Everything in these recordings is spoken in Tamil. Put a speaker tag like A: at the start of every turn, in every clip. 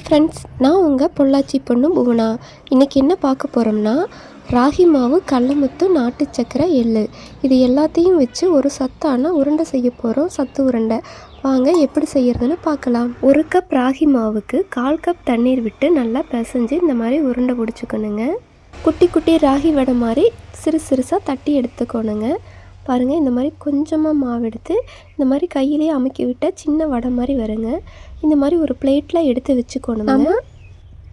A: ஃப்ரெண்ட்ஸ், நான் உங்கள் பொள்ளாச்சி பொண்ணு புவனா. இன்றைக்கி என்ன பார்க்க போகிறோம்னா, ராகி மாவு, கடலமுத்து, நாட்டு சக்கரை, எள்ளு இது எல்லாத்தையும் வச்சு ஒரு சத்தான உருண்டை செய்ய போகிறோம். சத்து உருண்டை. வாங்க எப்படி செய்கிறதுன்னு பார்க்கலாம். 1 கப் ராகி மாவுக்கு 1/4 கப் தண்ணீர் விட்டு நல்லா பிசைஞ்சு இந்த மாதிரி உருண்டை பிடிச்சிக்கணுங்க. குட்டி குட்டி ராகி வடை மாதிரி சிறுசாக தட்டி எடுத்துக்கணுங்க. பாருங்கள், இந்த மாதிரி கொஞ்சமாக மாவு எடுத்து இந்த மாதிரி கையிலேயே அமுக்கி விட்டால் சின்ன வடை மாதிரி வருங்க. இந்த மாதிரி ஒரு பிளேட்டில் எடுத்து வச்சுக்கணும். நம்ம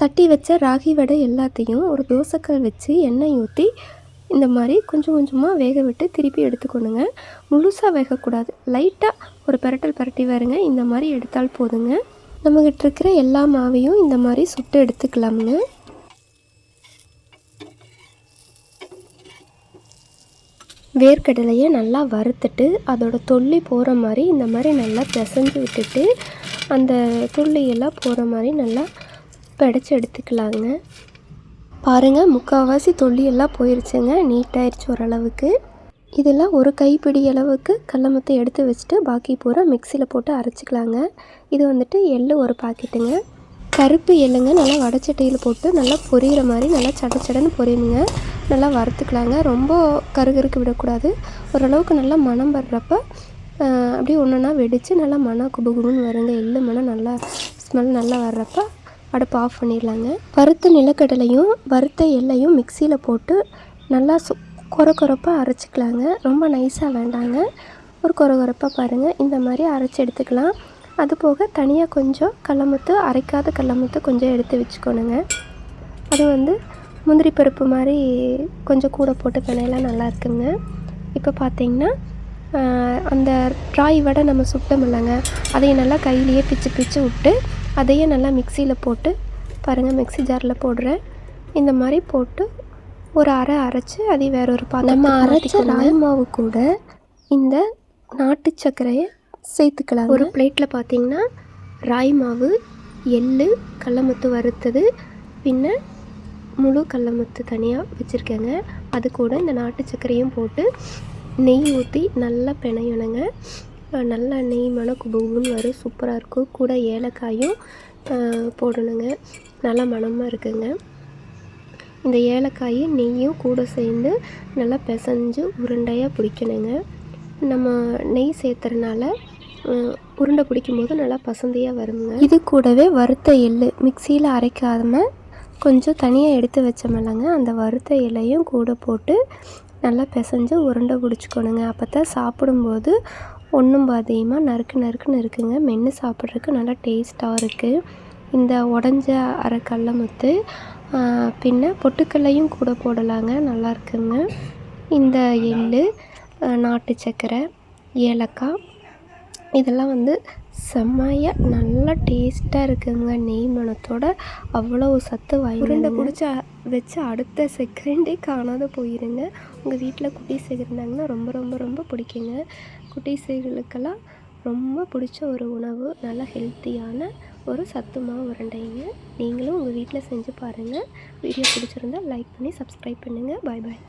A: தட்டி வச்ச ராகி வடை எல்லாத்தையும் ஒரு தோசைக்கல் வச்சு எண்ணெய் ஊற்றி இந்த மாதிரி கொஞ்சம் கொஞ்சமாக வேக விட்டு திருப்பி எடுத்துக்கணுங்க. முழுசாக வேகக்கூடாது, லைட்டாக ஒரு பிரட்டி வருங்க. இந்த மாதிரி எடுத்தால் போதுங்க. நம்மக்கிட்ட இருக்கிற எல்லா மாவையும் இந்த மாதிரி சுட்டு எடுத்துக்கலாமுங்க. வேர்க்கடலையை நல்லா வறுத்துட்டு அதோட தொல்லி போகிற மாதிரி இந்த மாதிரி நல்லா பிசைஞ்சு விட்டுட்டு அந்த தொல்லியெல்லாம் போகிற மாதிரி நல்லா பிடைச்சி எடுத்துக்கலாங்க. பாருங்கள், முக்கால்வாசி தொல்லியெல்லாம் போயிடுச்சுங்க. நீட்டாகிடுச்சு ஓரளவுக்கு. இதெல்லாம் ஒரு கைப்பிடி அளவுக்கு கடலமுத்தை எடுத்து வச்சுட்டு பாக்கி பூரா மிக்சியில் போட்டு அரைச்சிக்கலாங்க. இது வந்துட்டு எள்ளு ஒரு பாக்கெட்டுங்க. கருப்பு எள்ளுங்க நல்லா வடைச்சட்டியில் போட்டு நல்லா பொரியிற மாதிரி நல்லா சடன்னு பொரியணுங்க. நல்லா வறுத்துக்கலாங்க. ரொம்ப கருகருக்கு விடக்கூடாது. ஓரளவுக்கு நல்லா மணம் வர்றப்ப அப்படியே ஒன்றுனா வெடித்து நல்லா மணம் குபுகுபுன்னு வருங்க. எள்ளு மணம் நல்லா ஸ்மெல் நல்லா வர்றப்ப அடுப்பு ஆஃப் பண்ணிடலாங்க. வறுத்த நிலக்கடலையும் வறுத்த எள்ளையும் மிக்சியில் போட்டு நல்லா கொரப்பாக அரைச்சிக்கலாங்க. ரொம்ப நைஸாக வேண்டாங்க, ஒரு கொரப்பாக பாருங்கள். இந்த மாதிரி அரைச்சி எடுத்துக்கலாம். அது போக தனியாக கொஞ்சம் கடலமுத்து, அரைக்காத கடலமுத்து கொஞ்சம் எடுத்து வச்சுக்கணுங்க. அது முந்திரி பருப்பு மாதிரி கொஞ்சம் கூட போட்டு பிணையெல்லாம் நல்லா இருக்குங்க. இப்போ பார்த்திங்கன்னா அந்த ராகி வடை நம்ம சுட்டோம் இல்லைங்க, அதையும் நல்லா கையிலேயே பிச்சு விட்டு அதையே நல்லா மிக்சியில் போட்டு பாருங்கள், மிக்சி ஜாரில் போடுறேன். இந்த மாதிரி போட்டு ஒரு அரைச்சி அதையும் வேற ஒரு நம்ம அரைச்ச ராகி மாவு கூட இந்த நாட்டு சர்க்கரையை சேர்த்துக்கலாம். ஒரு பிளேட்டில் பார்த்திங்கன்னா ராகி மாவு, எள்ளு, கடலமுத்து வறுத்தது, பின்ன முழு கடலமுத்து தனியாக வச்சுருக்கேங்க. அது கூட இந்த நாட்டு சர்க்கரையும் போட்டு நெய் ஊற்றி நல்லா பிணையணுங்க. நல்லா நெய் மணம் குபுகுன்னு வரும், சூப்பராக இருக்கும். கூட ஏலக்காயும் போடணுங்க. நல்லா மணமாக இருக்குங்க. இந்த ஏலக்காயும் நெய்யும் கூட சேர்ந்து நல்லா பிசைஞ்சு உருண்டையாக பிடிக்கணுங்க. நம்ம நெய் சேர்த்துறதுனால உருண்டை பிடிக்கும்போது நல்லா பசந்தையாக வருங்க. இது கூடவே வறுத்த எள்ளு மிக்சியில் அரைக்காமல் கொஞ்சம் தனியாக எடுத்து வச்சோமில்லங்க, அந்த வறுத்த எள்ளையும் கூட போட்டு நல்லா பிசைஞ்சு உருண்டை பிடிச்சிக்கணுங்க. அப்போ தான் சாப்பிடும்போது ஒன்றும் பாதியமாக நறுக்குன்னு இருக்குங்க. மென்று சாப்பிட்றதுக்கு நல்லா டேஸ்ட்டாக இருக்குது. இந்த உடஞ்ச அரை கடலமுத்து, பின்ன பொட்டுக்கல்லையும் கூட போடலாங்க, நல்லா இருக்குங்க. இந்த எள்ளு, நாட்டு சர்க்கரை, ஏலக்காய் இதெல்லாம் செம்மையாக நல்லா டேஸ்ட்டாக இருக்குங்க. நெய் மணத்தோட அவ்வளோ சத்து வாங்கி உருண்டை பிடிச்சி வச்சு அடுத்த செகண்டே காணாத போயிருங்க. உங்கள் வீட்டில் குட்டீஸ் இருந்தாங்கன்னா ரொம்ப ரொம்ப ரொம்ப பிடிக்குங்க. குட்டீஸுகளுக்கெல்லாம் ரொம்ப பிடிச்ச ஒரு உணவு, நல்லா ஹெல்த்தியான ஒரு சத்து மாவு உருண்டைங்க. நீங்களும் உங்கள் வீட்டில் செஞ்சு பாருங்கள். வீடியோ பிடிச்சிருந்தால் லைக் பண்ணி சப்ஸ்கிரைப் பண்ணுங்கள். பாய்.